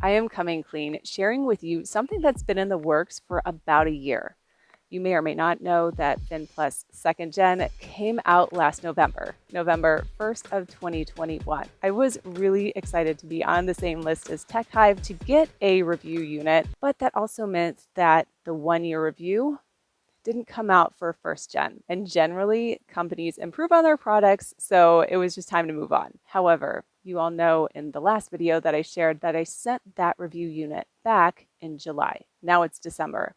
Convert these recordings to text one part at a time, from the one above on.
I am coming clean, sharing with you something that's been in the works for about a year. You may or may not know that Phyn Plus 2nd Gen came out last November, November 1st of 2021. I was really excited to be on the same list as Tech Hive to get a review unit, but that also meant that the 1-year review didn't come out for 1st Gen. And generally, companies improve on their products, so it was just time to move on. However, you all know in the last video that I shared that I sent that review unit back in July. Now it's December.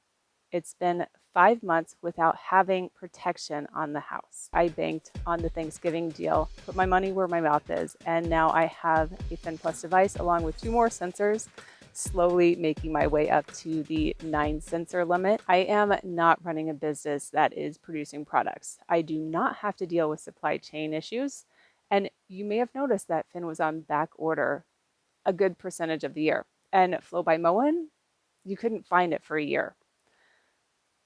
It's been 5 months without having protection on the house. I banked on the Thanksgiving deal, put my money where my mouth is, and now I have a Phyn Plus device along with 2 more sensors, slowly making my way up to the 9 sensor limit. I am not running a business that is producing products. I do not have to deal with supply chain issues. And you may have noticed that Phyn was on back order a good percentage of the year. And Flo by Moen, you couldn't find it for a year.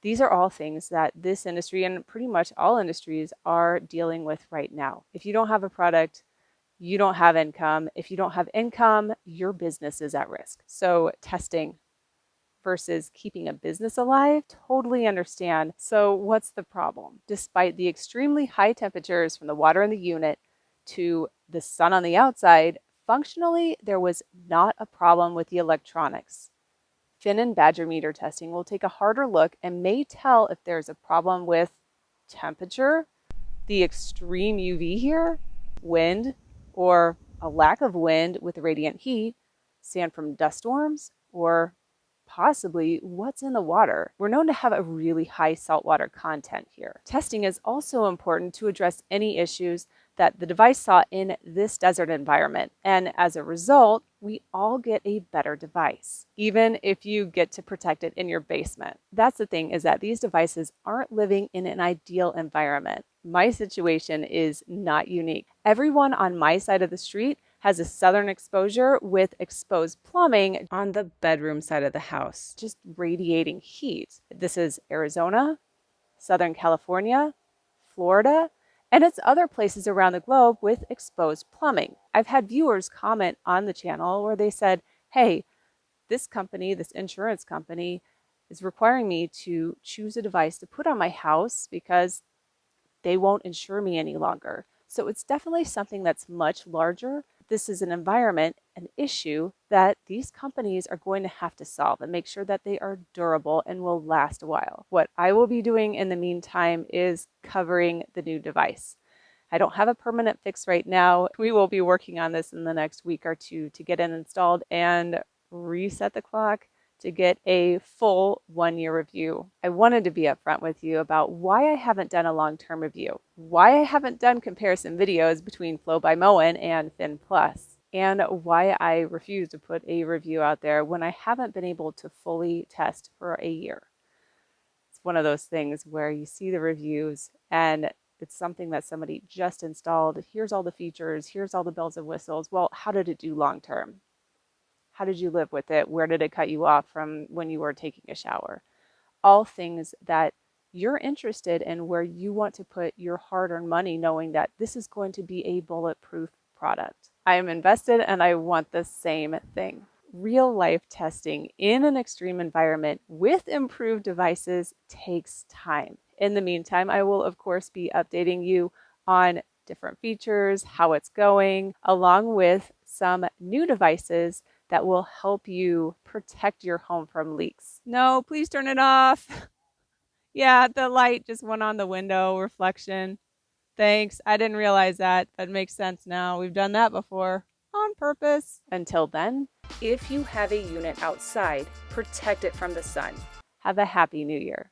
These are all things that this industry and pretty much all industries are dealing with right now. If you don't have a product, you don't have income. If you don't have income, your business is at risk. So testing versus keeping a business alive, totally understand. So what's the problem? Despite the extremely high temperatures from the water in the unit to the sun on the outside, functionally, there was not a problem with the electronics. Phyn and Badger meter testing will take a harder look and may tell if there's a problem with temperature, the extreme UV here, wind, or a lack of wind with radiant heat, sand from dust storms, or possibly what's in the water. We're known to have a really high saltwater content here. Testing is also important to address any issues that the device saw in this desert environment. And as a result, we all get a better device, even if you get to protect it in your basement. That's the thing, is that these devices aren't living in an ideal environment. My situation is not unique. Everyone on my side of the street has a southern exposure with exposed plumbing on the bedroom side of the house, just radiating heat. This is Arizona, Southern California, Florida, and it's other places around the globe with exposed plumbing. I've had viewers comment on the channel where they said, hey, this company, this insurance company, is requiring me to choose a device to put on my house because they won't insure me any longer. So it's definitely something that's much larger. This is an environment, an issue that these companies are going to have to solve and make sure that they are durable and will last a while. What I will be doing in the meantime is covering the new device. I don't have a permanent fix right now. We will be working on this in the next week or two to get it installed and reset the clock to get a full 1-year review. I wanted to be upfront with you about why I haven't done a long-term review, why I haven't done comparison videos between Flo by Moen and Phyn Plus, and why I refuse to put a review out there when I haven't been able to fully test for a year. It's one of those things where you see the reviews and it's something that somebody just installed. Here's all the features, here's all the bells and whistles. Well, how did it do long-term? How did you live with it? Where did it cut you off from when you were taking a shower? All things that you're interested in, where you want to put your hard-earned money knowing that this is going to be a bulletproof product. I am invested and I want the same thing. Real-life testing in an extreme environment with improved devices takes time. In the meantime, I will of course be updating you on different features, how it's going, along with some new devices that will help you protect your home from leaks. No, please turn it off. Yeah, the light just went on the window reflection. Thanks. I didn't realize that. That makes sense now. We've done that before on purpose. Until then, if you have a unit outside, protect it from the sun. Have a happy new year.